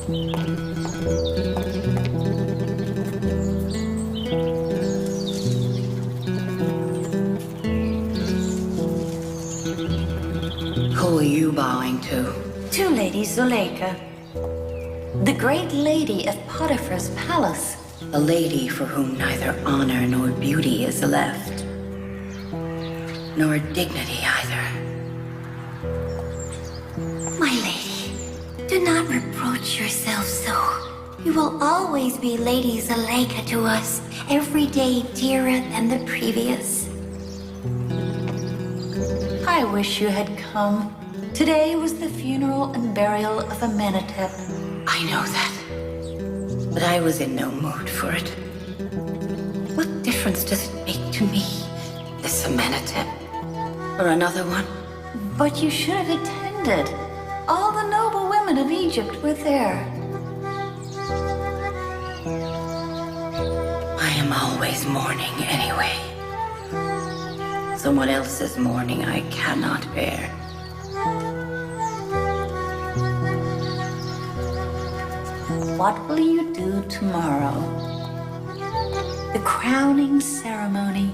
Who are you bowing to? To Lady Zuleika, the great lady of Potiphar's palace. A lady for whom neither honor nor beauty is left, nor dignity either. My lady, do not reproach yourself so. You will always be Lady Zuleika to us, every day dearer than the previous. I wish you had come. Today was the funeral and burial of Amenhotep. I know that, but I was in no mood for it. What difference does it make to me, this Amenhotep, or another one? But you should have attended. All the noble women of Egypt were there. I am always mourning anyway. Someone else's mourning I cannot bear. What will you do tomorrow? The crowning ceremony.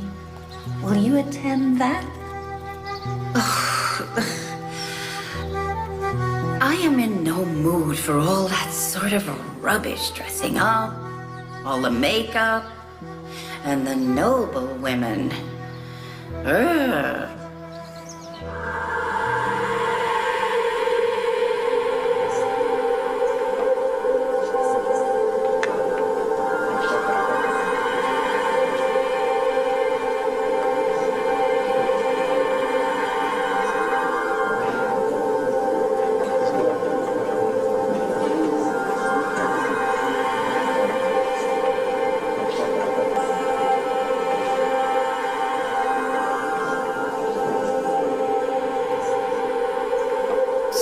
Will you attend that? I am in no mood for all that sort of rubbish, dressing up, all the makeup, and the noble women. Ugh.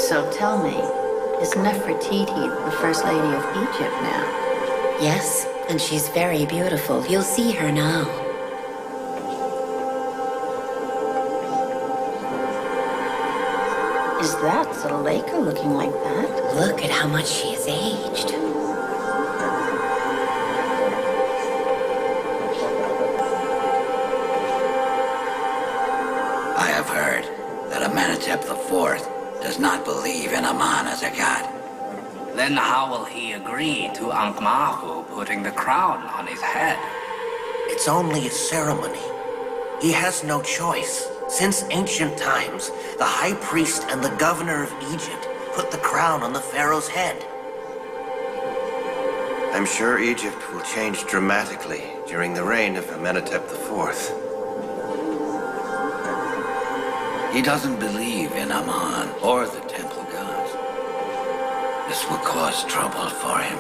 So tell me, is Nefertiti the First Lady of Egypt now? Yes, and she's very beautiful. You'll see her now. Is that Zuleika looking like that? Look at how much she has aged. I have heard that Amenhotep IV does not believe in Aman as a god. Then how will he agree to Ankh-Mahu putting the crown on his head? It's only a ceremony. He has no choice. Since ancient times, the high priest and the governor of Egypt put the crown on the pharaoh's head. I'm sure Egypt will change dramatically during the reign of Amenhotep IV. He doesn't believe in Aman or the temple gods. This will cause trouble for him.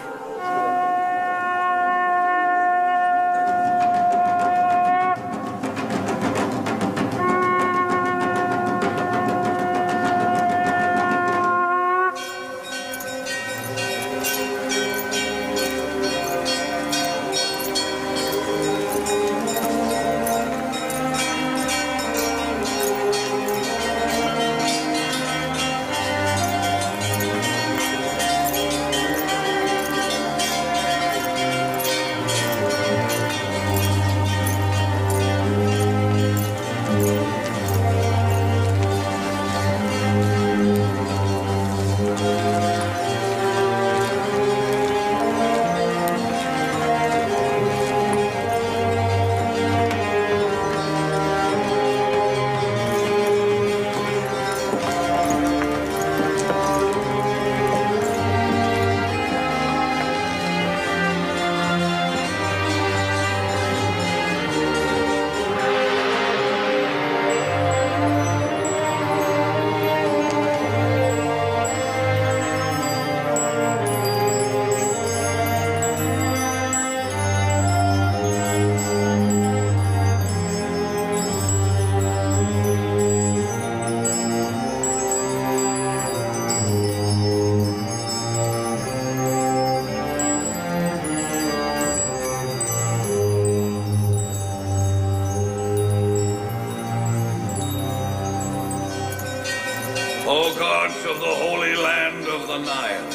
O gods of the holy land of the Nile,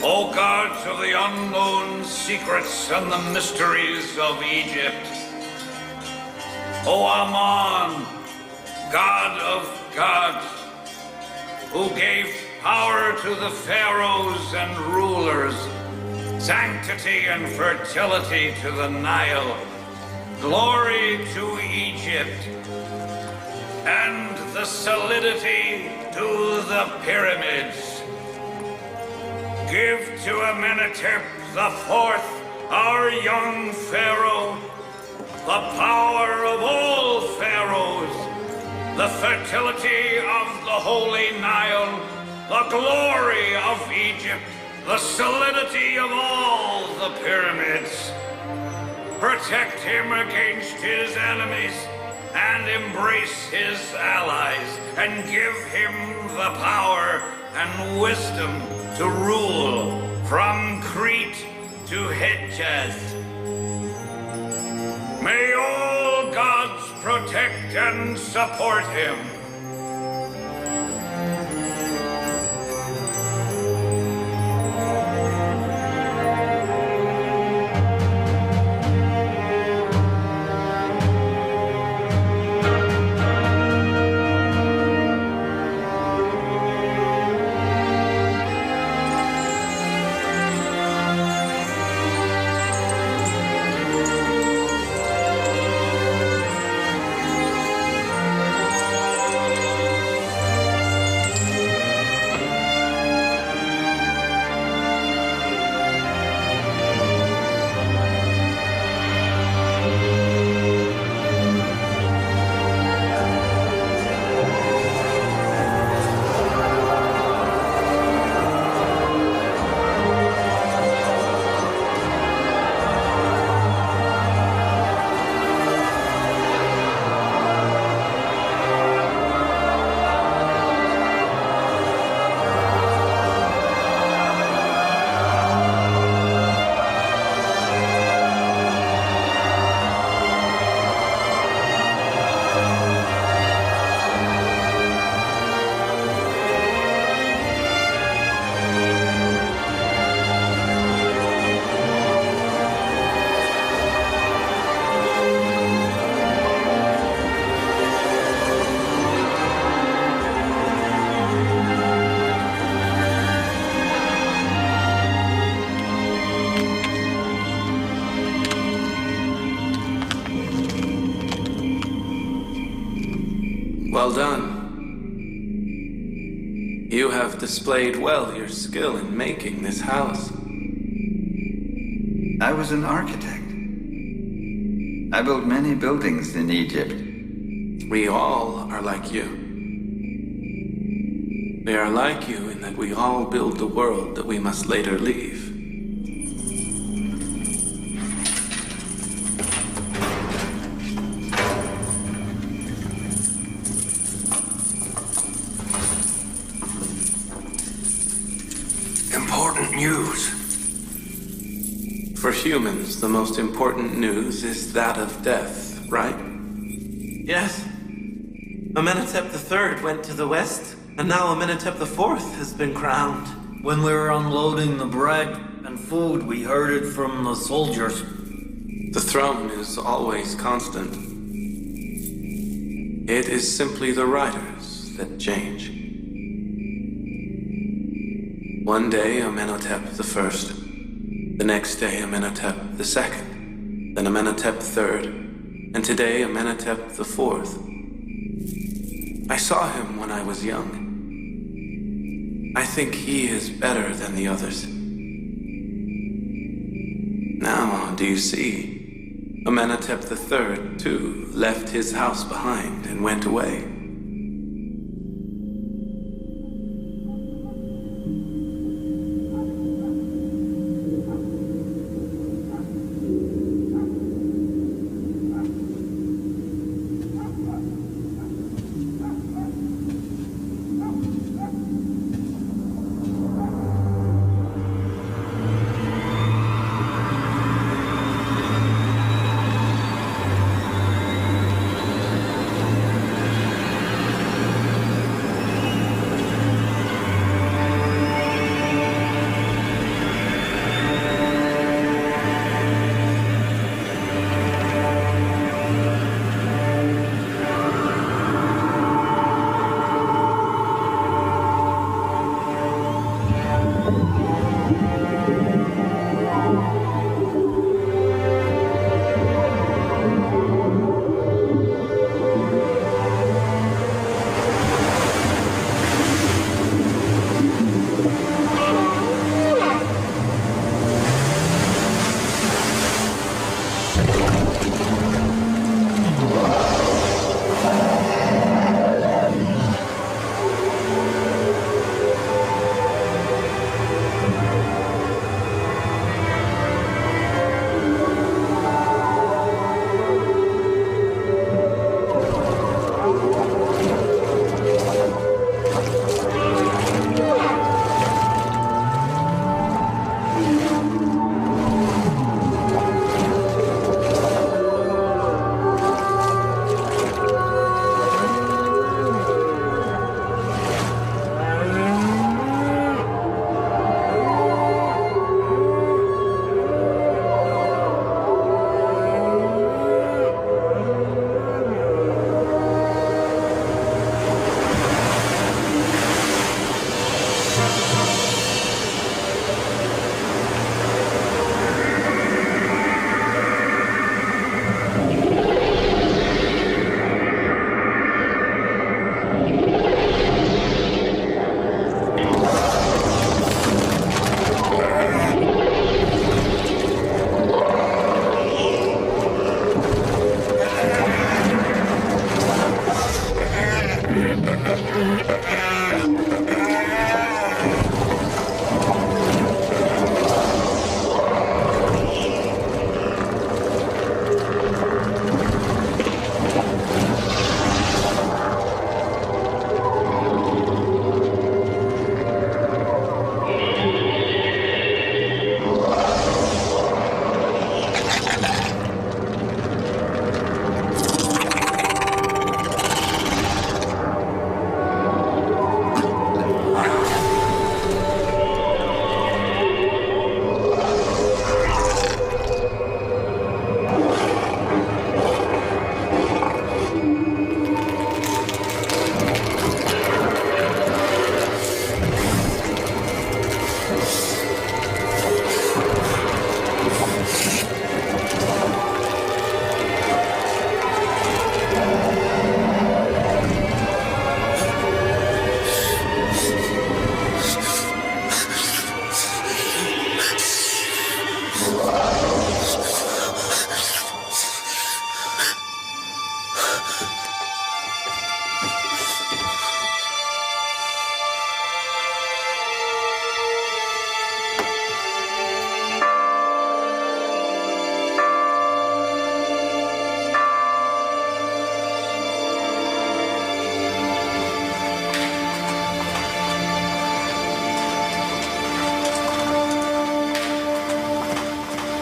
O gods of the unknown secrets and the mysteries of Egypt, O Amun, God of gods, who gave power to the pharaohs and rulers, sanctity and fertility to the Nile, glory to Egypt, and the solidity to the pyramids. Give to Amenhotep the Fourth, our young pharaoh, the power of all pharaohs, the fertility of the holy Nile, the glory of Egypt, the solidity of all the pyramids. Protect him against his enemies and embrace his allies, and give him the power and wisdom to rule from Crete to Hejaz. May all gods protect and support him. Well done. You have displayed well your skill in making this house. I was an architect. I built many buildings in Egypt. We all are like you. We are like you in that we all build the world that we must later leave. Important news. For humans, the most important news is that of death, right? Yes. Amenhotep III went to the west, and now Amenhotep IV has been crowned. When we were unloading the bread and food, we heard it from the soldiers. The throne is always constant. It is simply the riders that change. One day Amenhotep I, the next day Amenhotep II, then Amenhotep III, and today Amenhotep IV. I saw him when I was young. I think he is better than the others. Now, do you see? Amenhotep III, too, left his house behind and went away.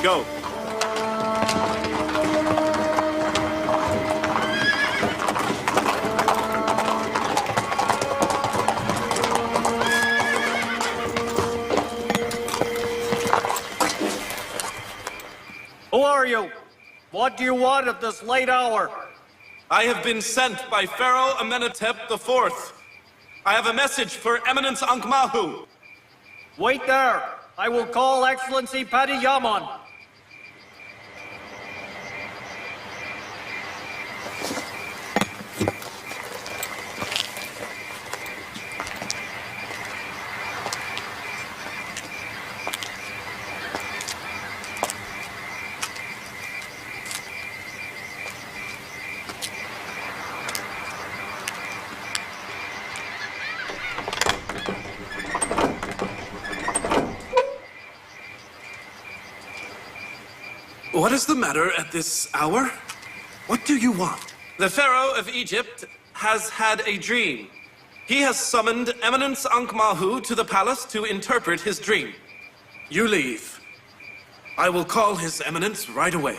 Go. Who are you? What do you want at this late hour? I have been sent by Pharaoh Amenhotep IV. I have a message for Eminence Ankh-Mahu. Wait there. I will call Excellency Paddy Yaman. What is the matter at this hour? What do you want? The Pharaoh of Egypt has had a dream. He has summoned Eminence Ankh-Mahu to the palace to interpret his dream. You leave. I will call His Eminence right away.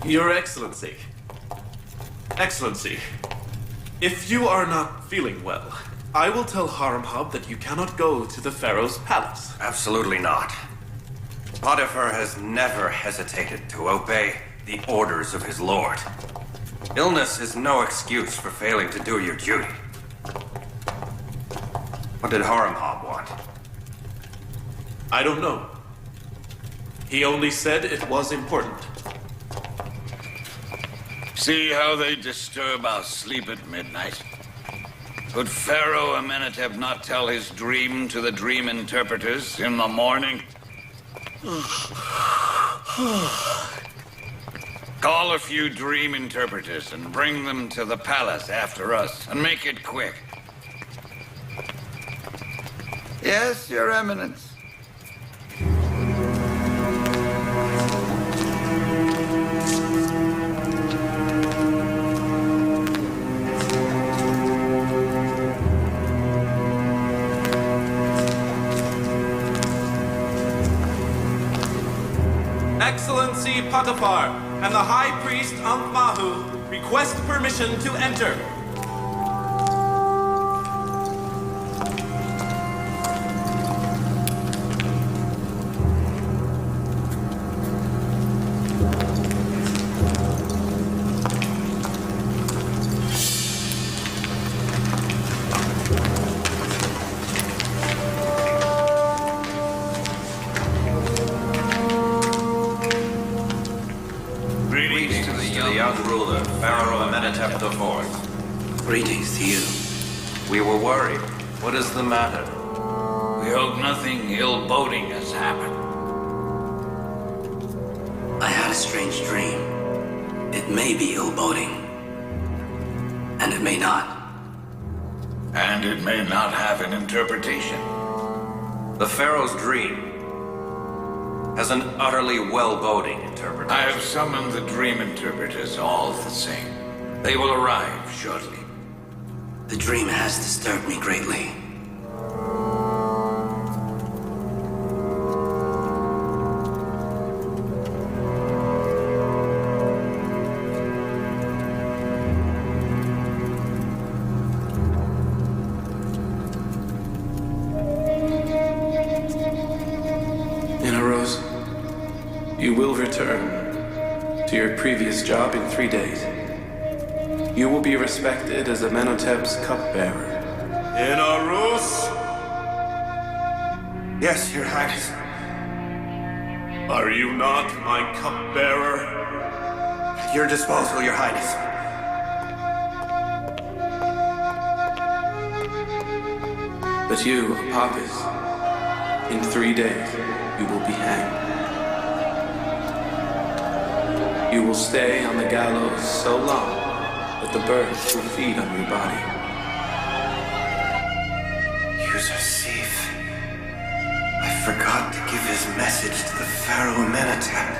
Your Excellency. Excellency, if you are not feeling well, I will tell Haremhab that you cannot go to the Pharaoh's palace. Absolutely not. Potiphar has never hesitated to obey the orders of his lord. Illness is no excuse for failing to do your duty. What did Haremhab want? I don't know. He only said it was important. See how they disturb our sleep at midnight? Could Pharaoh Amenhotep not tell his dream to the dream interpreters in the morning? Call a few dream interpreters and bring them to the palace after us, and make it quick. Yes, Your Eminence. Excellency Potiphar and the High Priest Ankh-Mahu request permission to enter. Greetings to the young ruler, Pharaoh Amenhotep IV. Greetings to you. We were worried. What is the matter? We hope nothing ill-boding has happened. I had a strange dream. It may be ill-boding. And it may not. And it may not have an interpretation. The Pharaoh's dream has an utterly well-boding interpretation. I have summoned the dream interpreters all the same. They will arrive shortly. The dream has disturbed me greatly. You will return to your previous job in 3 days. You will be respected as Amenhotep's cupbearer. Inarus? Yes, Your Highness. Are you not my cupbearer? At your disposal, Your Highness. But you, Apopis, in 3 days, you will be hanged. You will stay on the gallows so long that the birds will feed on your body. Yusuf, I forgot to give his message to the Pharaoh Amenhotep.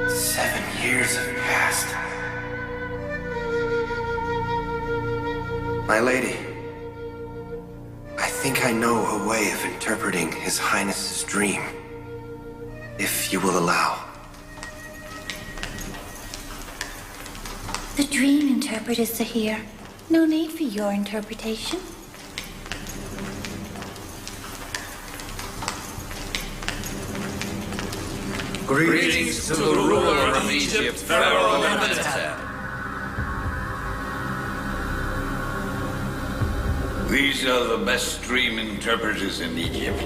7 years have passed. My lady, I think I know a way of interpreting His Highness's dream. If you will allow. The dream interpreters are here. No need for your interpretation. Greetings to the ruler of Egypt, Pharaoh Amenhotep. These are the best dream interpreters in Egypt.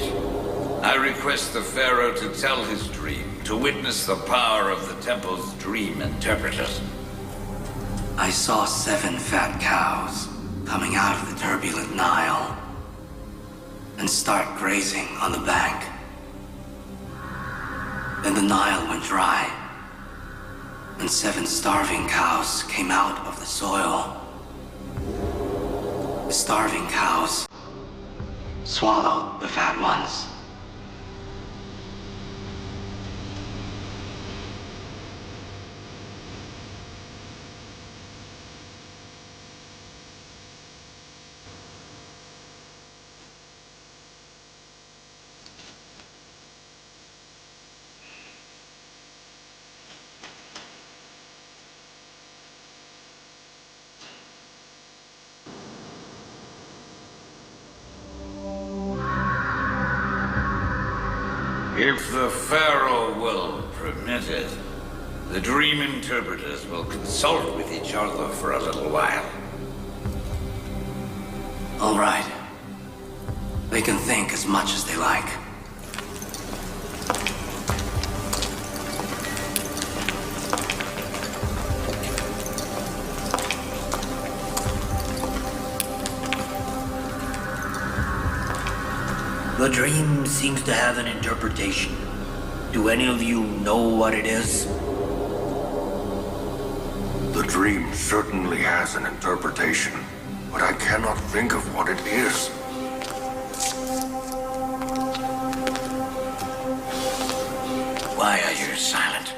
I request the Pharaoh to tell his dream, to witness the power of the temple's dream interpreters. I saw 7 fat cows coming out of the turbulent Nile and start grazing on the bank. Then the Nile went dry, and 7 starving cows came out of the soil. The starving cows swallowed the fat ones. If the Pharaoh will permit it, the dream interpreters will consult with each other for a little while. All right. They can think as much as they like. The dream seems to have an interpretation. Do any of you know what it is? The dream certainly has an interpretation, but I cannot think of what it is. Why are you silent?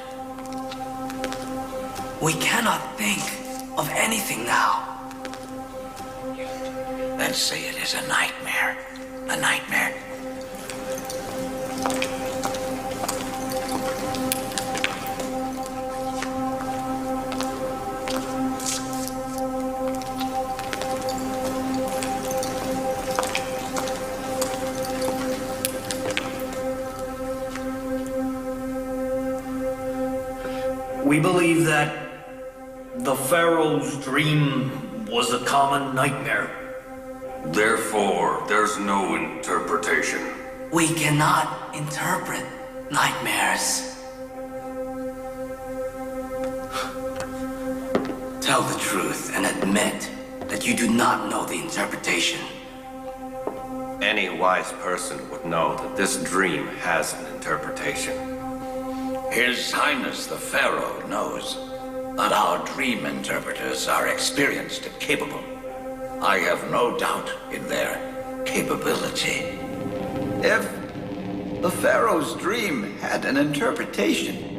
We cannot think of anything now. Let's say it is a nightmare. A nightmare. We believe that the Pharaoh's dream was a common nightmare. Therefore, there's no interpretation. We cannot interpret nightmares. Tell the truth and admit that you do not know the interpretation. Any wise person would know that this dream has an interpretation. His Highness the Pharaoh knows that our dream interpreters are experienced and capable. I have no doubt in their capability. If the Pharaoh's dream had an interpretation,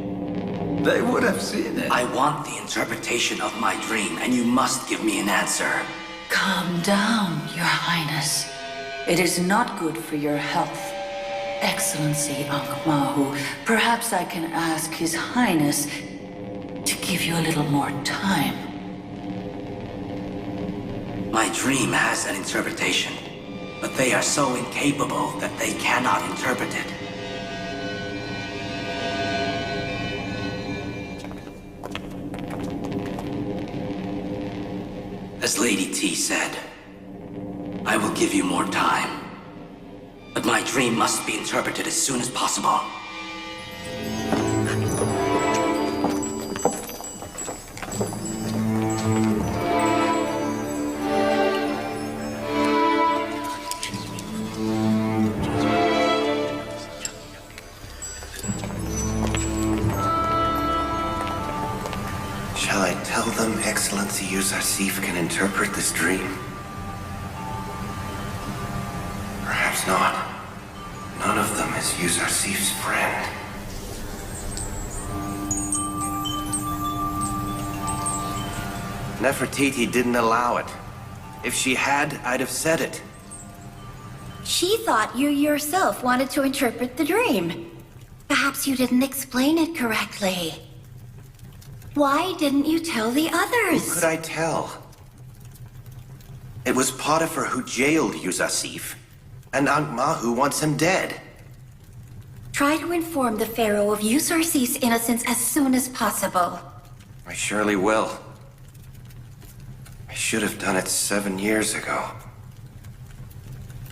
they would have seen it. I want the interpretation of my dream, and you must give me an answer. Calm down, Your Highness. It is not good for your health. Excellency Ankh-Mahu, perhaps I can ask His Highness to give you a little more time. My dream has an interpretation, but they are so incapable that they cannot interpret it. As Lady T said, I will give you more time. But my dream must be interpreted as soon as possible. Shall I tell them Excellency Yuzarsif can interpret this dream? Perhaps not. None of them is Yuzarsif's friend. Nefertiti didn't allow it. If she had, I'd have said it. She thought you yourself wanted to interpret the dream. Perhaps you didn't explain it correctly. Why didn't you tell the others? Who could I tell? It was Potiphar who jailed Yuzarsif, and Ankh-Mahu wants him dead. Try to inform the Pharaoh of Yuzarsif's innocence as soon as possible. I surely will. I should have done it 7 years ago.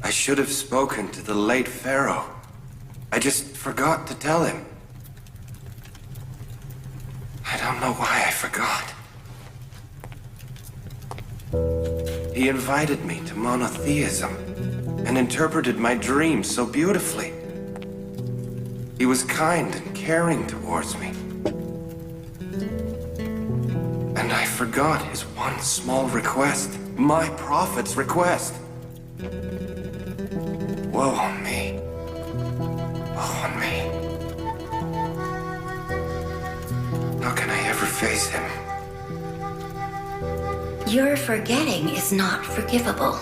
I should have spoken to the late Pharaoh. I just forgot to tell him. I don't know why I forgot. He invited me to monotheism and interpreted my dreams so beautifully. He was kind and caring towards me. And I forgot his one small request, my prophet's request. Woe on me. Woe on me. How can I ever face him? Your forgetting is not forgivable.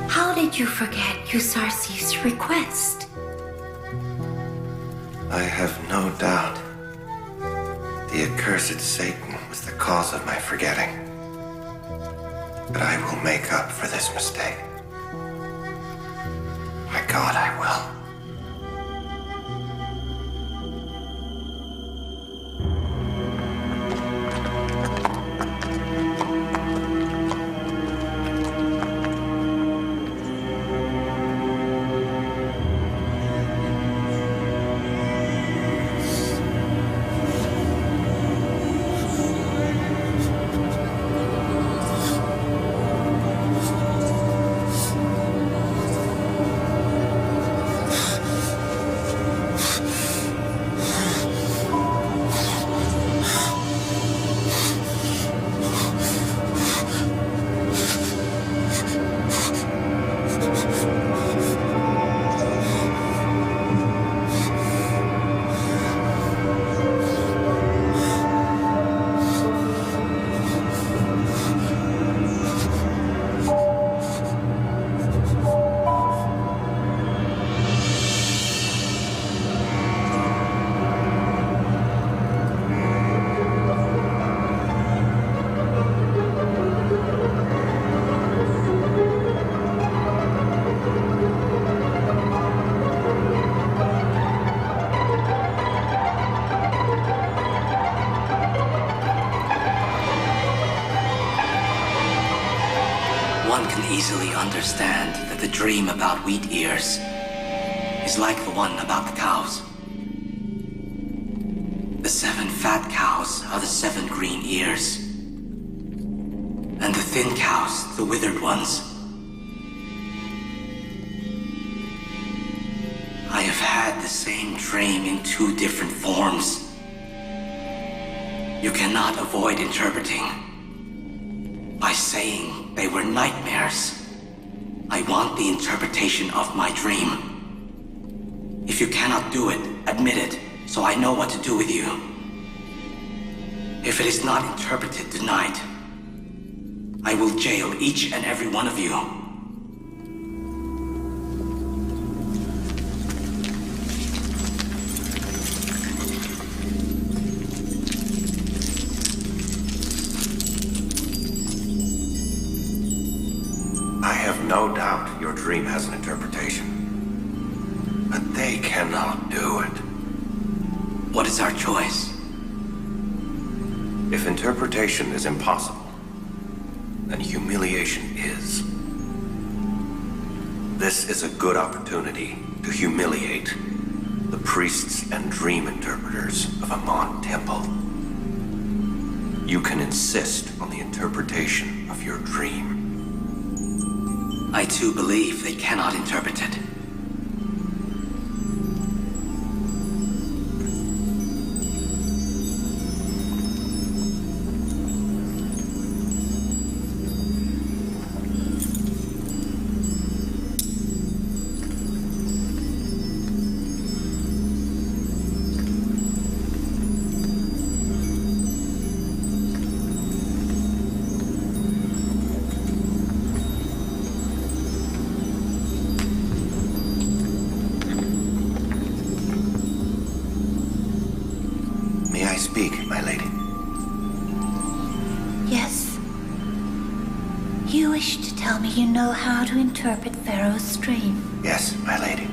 How did you forget Yuzarsif's request? I have no doubt. The accursed Satan was the cause of my forgetting. But I will make up for this mistake. My God, I will. One can easily understand that the dream about wheat ears is like the one about the cows. The 7 fat cows are the 7 green ears. And the thin cows, the withered ones. I have had the same dream in 2 different forms. You cannot avoid interpreting by saying they were nightmares. I want the interpretation of my dream. If you cannot do it, admit it, so I know what to do with you. If it is not interpreted tonight, I will jail each and every one of you. I have no doubt your dream has an interpretation. But they cannot do it. What is our choice? If interpretation is impossible, then humiliation is. This is a good opportunity to humiliate the priests and dream interpreters of Amon Temple. You can insist on the interpretation of your dream. I too believe they cannot interpret it. May I speak, my lady? Yes. You wish to tell me you know how to interpret Pharaoh's dream. Yes, my lady.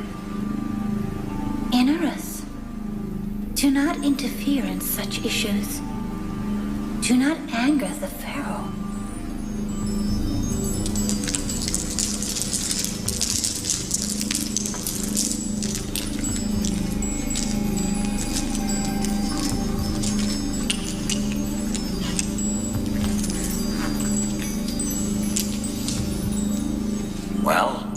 Inarus, do not interfere in such issues. Do not anger the Pharaoh. Well,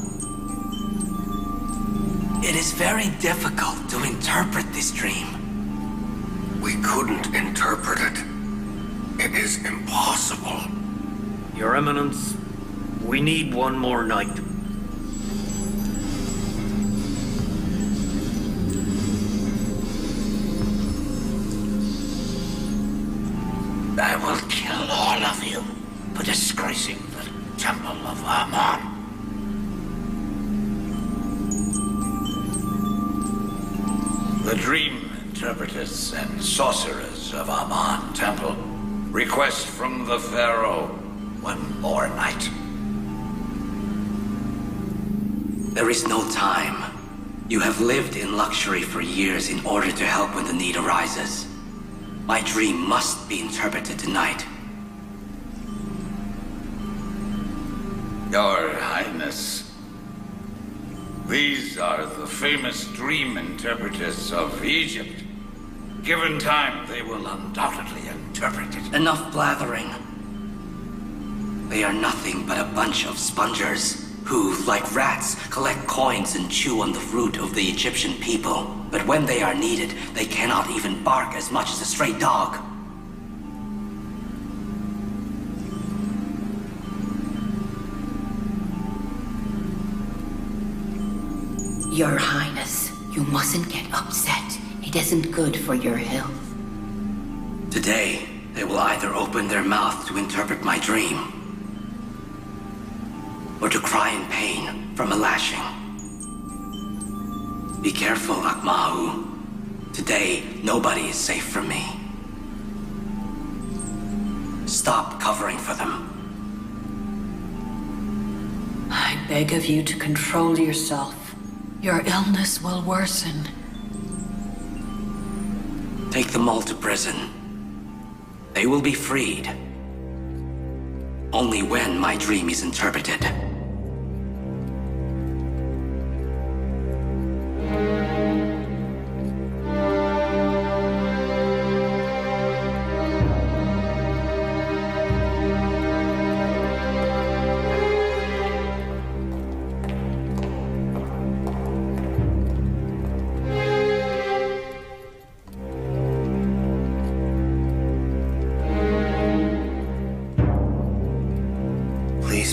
It is very difficult to interpret this dream. We couldn't interpret it. It is impossible. Your Eminence, we need one more night. I will kill all of you for disgracing the Temple of Amon. The dream interpreters and sorcerers of Amon Temple request from the Pharaoh one more night. There is no time. You have lived in luxury for years in order to help when the need arises. My dream must be interpreted tonight. Your Highness, these are the famous dream interpreters of Egypt. Given time, they will undoubtedly interpret it. Enough blathering. They are nothing but a bunch of spongers who, like rats, collect coins and chew on the fruit of the Egyptian people. But when they are needed, they cannot even bark as much as a stray dog. Your Highness, you mustn't get upset. It isn't good for your health. Today, they will either open their mouth to interpret my dream, or to cry in pain from a lashing. Be careful, Akmahu. Today, nobody is safe from me. Stop covering for them. I beg of you to control yourself. Your illness will worsen. Take them all to prison. They will be freed. Only when my dream is interpreted.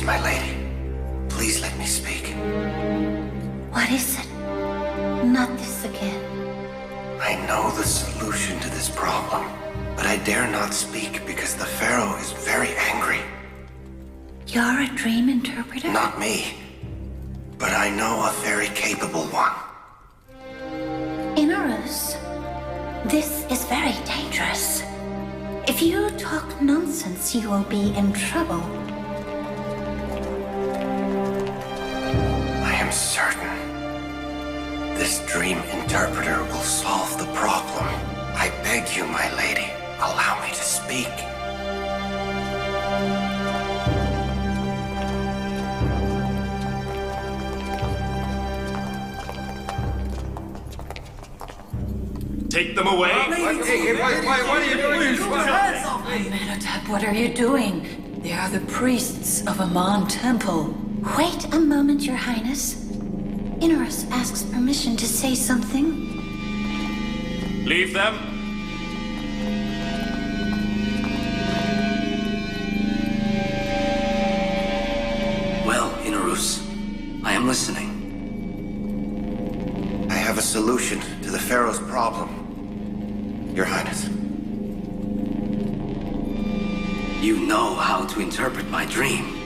Please, my lady. Please let me speak. What is it? Not this again. I know the solution to this problem, but I dare not speak because the Pharaoh is very angry. You're a dream interpreter? Not me, but I know a very capable one. Inorus, this is very dangerous. If you talk nonsense, you will be in trouble. I am certain this dream interpreter will solve the problem. I beg you, my lady, allow me to speak. Take them away. What are you doing? Amenhotep, what are you doing? They are the priests of Amon Temple. Wait a moment, Your Highness. Inorus asks permission to say something. Leave them. Well, Inorus, I am listening. I have a solution to the Pharaoh's problem, Your Highness. You know how to interpret my dream.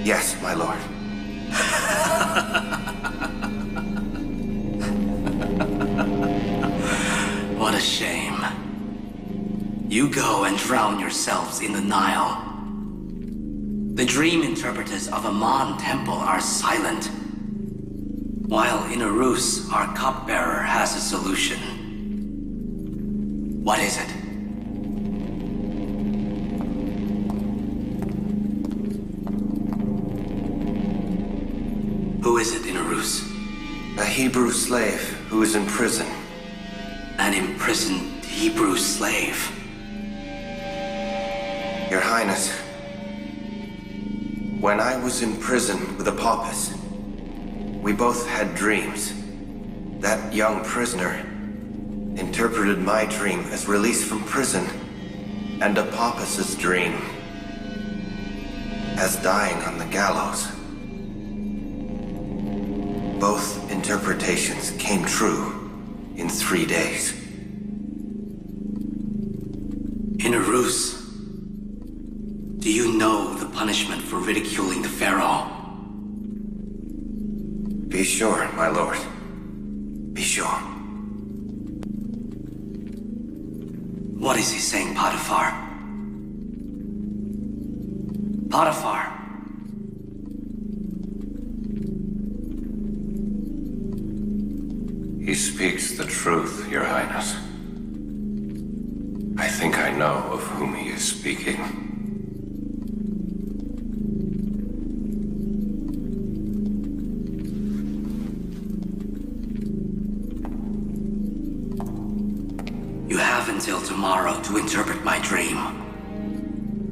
Yes, my lord. What a shame. You go and drown yourselves in the Nile. The dream interpreters of Amon Temple are silent, while Inorus, our cupbearer, has a solution. What is it? Who is it, Inorus? A Hebrew slave who is in prison. An imprisoned Hebrew slave. Your Highness, when I was in prison with Apophis, we both had dreams. That young prisoner interpreted my dream as release from prison, and Apophis's dream as dying on the gallows. Both interpretations came true in 3 days. Inorus, do you know the punishment for ridiculing the Pharaoh? Be sure, my lord. Be sure. What is he saying, Potiphar? Potiphar! He speaks the truth, Your Highness. I think I know of whom he is speaking. You have until tomorrow to interpret my dream.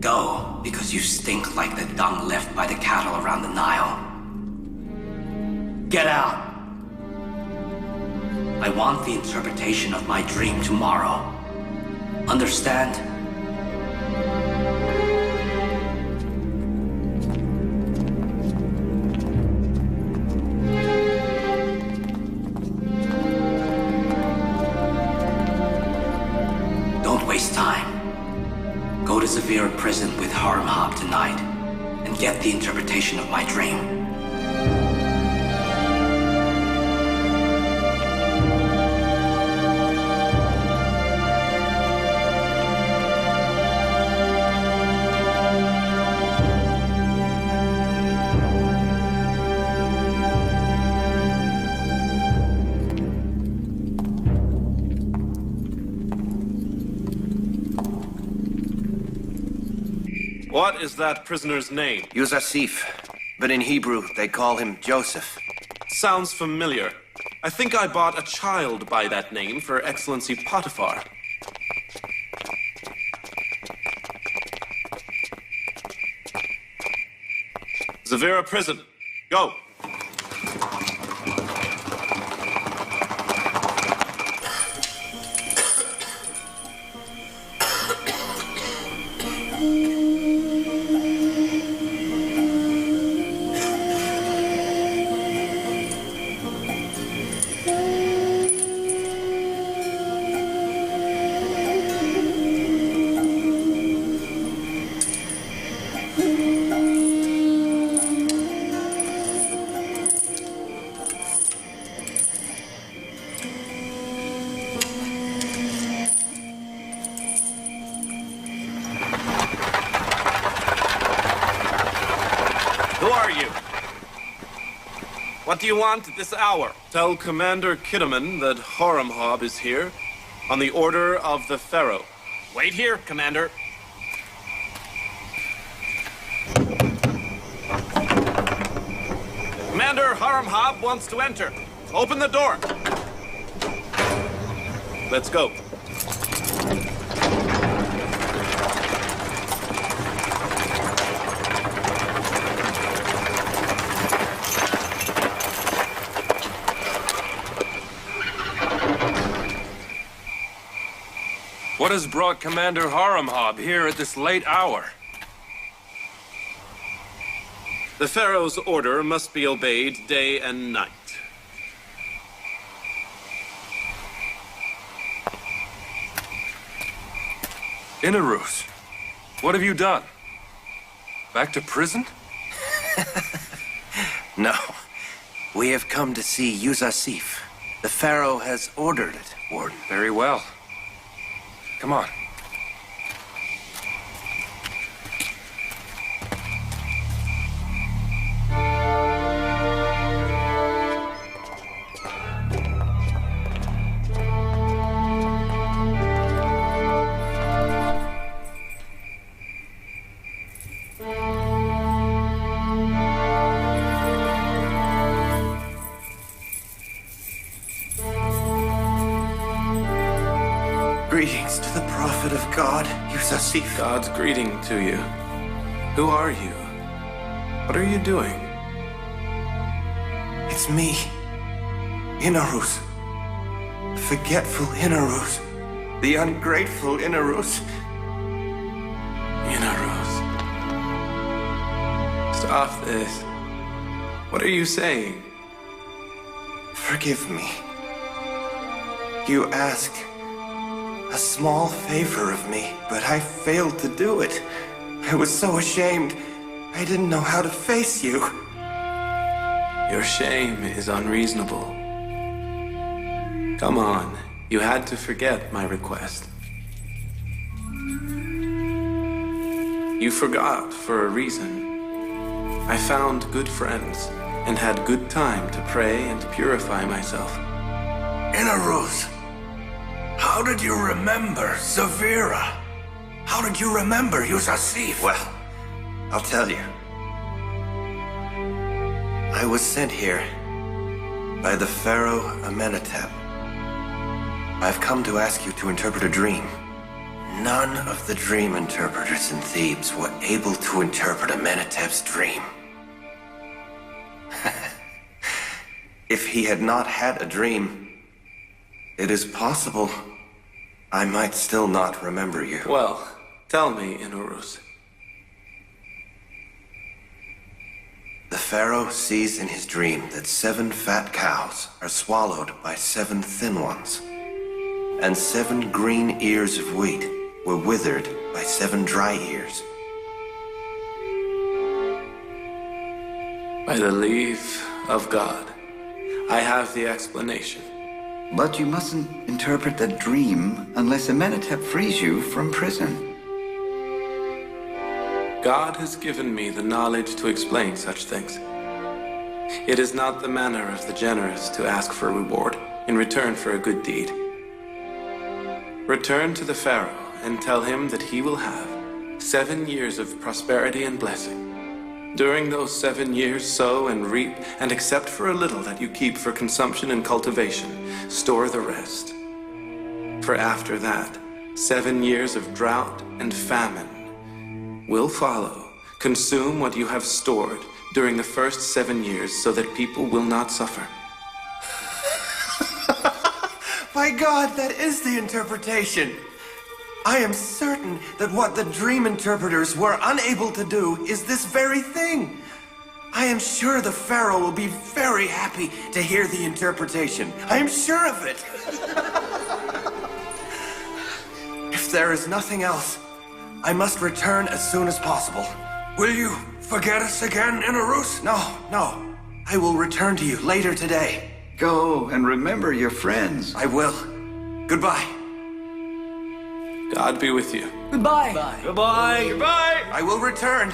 Go, because you stink like the dung left by the cattle around the Nile. Get out! I want the interpretation of my dream tomorrow. Understand? Don't waste time. Go to Severe Prison with Harmhab tonight and get the interpretation of my dream. What is that prisoner's name? Yusasif, but in Hebrew they call him Joseph. Sounds familiar. I think I bought a child by that name for Excellency Potiphar. Zavira Prison. Go! What do you want at this hour? Tell Commander Kidderman that Horemheb is here on the order of the Pharaoh. Wait here, Commander. Commander Horemheb wants to enter. Open the door. Let's go. What has brought Commander Horemheb here at this late hour? The Pharaoh's order must be obeyed day and night. Inarus, what have you done? Back to prison? No. We have come to see Yuzasif. The Pharaoh has ordered it, Warden. Very well. Come on. Greetings to the prophet of God, Yuzasif. God's greeting to you. Who are you? What are you doing? It's me, Inarus. Forgetful Inarus. The ungrateful Inarus. Inarus. Stop this. What are you saying? Forgive me. You asked a small favor of me, but I failed to do it. I was so ashamed. I didn't know how to face you. Your shame is unreasonable. Come on, you had to forget my request. You forgot for a reason. I found good friends and had good time to pray and purify myself. Inarus, how did you remember Zavira? How did you remember Yuzasif? Well, I'll tell you. I was sent here by the Pharaoh Amenhotep. I've come to ask you to interpret a dream. None of the dream interpreters in Thebes were able to interpret Amenhotep's dream. If he had not had a dream, it is possible I might still not remember you. Well, tell me, Inarus. The Pharaoh sees in his dream that 7 fat cows are swallowed by 7 thin ones, and 7 green ears of wheat were withered by 7 dry ears. By the leave of God, I have the explanation. But you mustn't interpret the dream unless Amenhotep frees you from prison. God has given me the knowledge to explain such things. It is not the manner of the generous to ask for a reward in return for a good deed. Return to the Pharaoh and tell him that he will have 7 years of prosperity and blessing. During those 7 years, sow and reap, and except for a little that you keep for consumption and cultivation, store the rest. For after that, 7 years of drought and famine will follow. Consume what you have stored during the first 7 years so that people will not suffer. By God, that is the interpretation. I am certain that what the dream interpreters were unable to do is this very thing. I am sure the Pharaoh will be very happy to hear the interpretation. I am sure of it. If there is nothing else, I must return as soon as possible. Will you forget us again, Inarus? No. I will return to you later today. Go and remember your friends. I will. Goodbye. God be with you. Goodbye. Goodbye. Goodbye. I will return.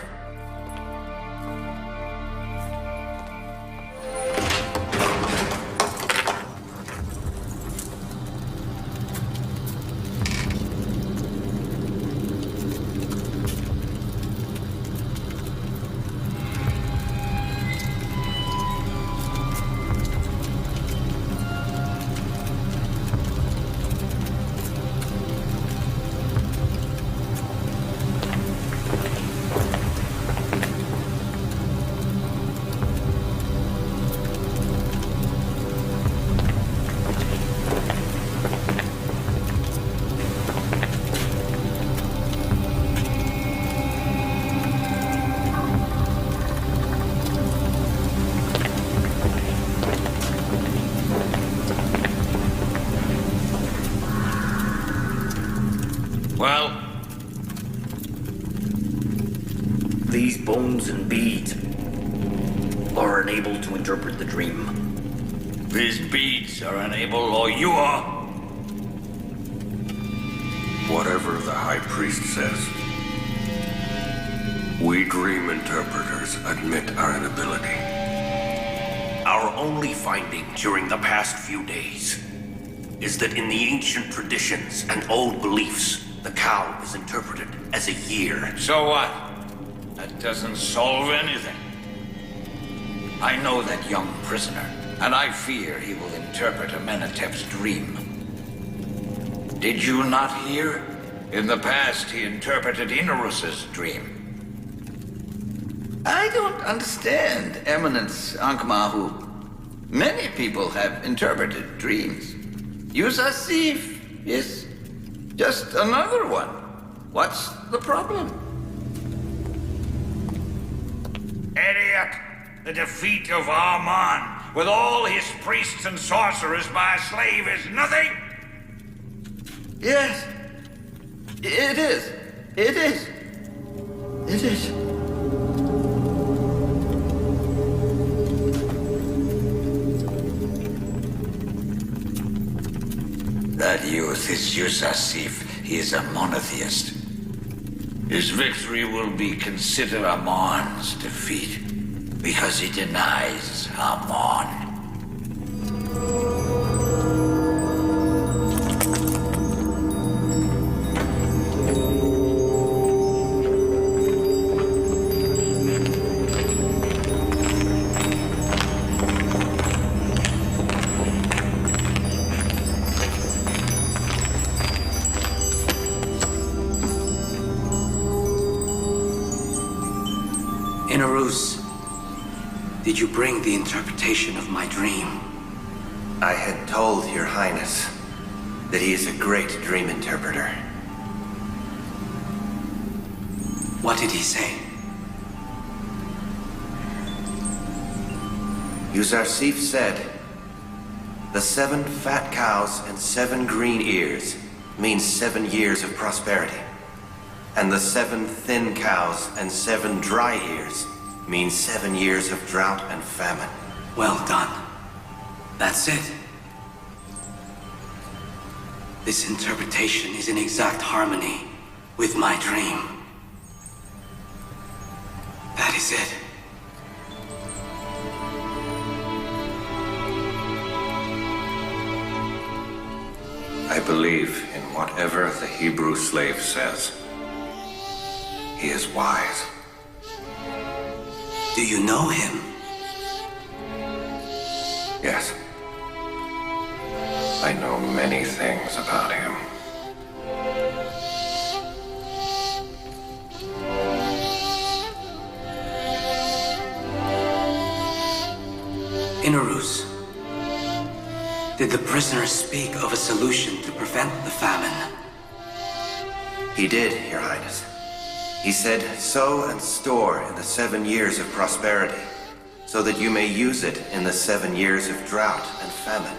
These bones and beads are unable to interpret the dream. These beads are unable, or you are. Whatever the High Priest says, we dream interpreters admit our inability. Our only finding during the past few days is that in the ancient traditions and old beliefs, the cow is interpreted as a year. So what? That doesn't solve anything. I know that young prisoner, and I fear he will interpret Amenhotep's dream. Did you not hear? In the past, he interpreted Inarus's dream. I don't understand, Eminence Ankh-Mahu. Many people have interpreted dreams. Yusasif is just another one. What's the problem? Idiot! The defeat of Armand, with all his priests and sorcerers by a slave, is nothing! Yes. It is. It is. It is. That youth is Yusasif. He is a monotheist. His victory will be considered Amon's defeat, because he denies Amon. Inarus, did you bring the interpretation of my dream? I had told Your Highness that he is a great dream interpreter. What did he say? Yusasif said, the 7 fat cows and 7 green ears means 7 years of prosperity. And the 7 thin cows and 7 dry ears means 7 years of drought and famine. Well done. That's it. This interpretation is in exact harmony with my dream. That is it. I believe in whatever the Hebrew slave says. He is wise. Do you know him? Yes. I know many things about him. Inarus, did the prisoner speak of a solution to prevent the famine? He did, Your Highness. He said, sow and store in the 7 years of prosperity, so that you may use it in the 7 years of drought and famine.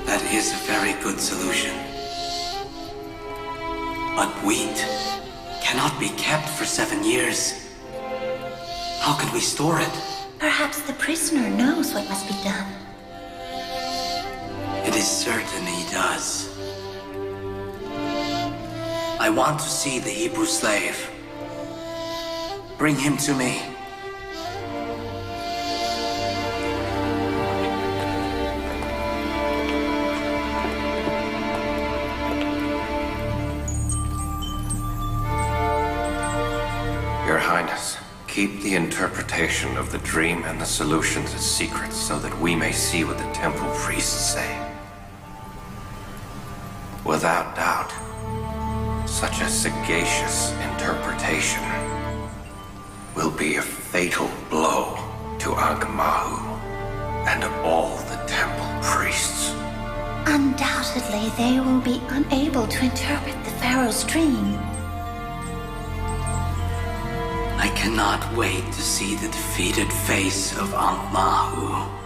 That is a very good solution. But wheat cannot be kept for 7 years. How can we store it? Perhaps the prisoner knows what must be done. It is certain he does. I want to see the Hebrew slave. Bring him to me. Your Highness, keep the interpretation of the dream and the solutions as secrets so that we may see what the temple priests say. Without doubt, such a sagacious interpretation will be a fatal blow to Ankh-Mahu and all the temple priests. Undoubtedly, they will be unable to interpret the Pharaoh's dream. I cannot wait to see the defeated face of Ankh-Mahu.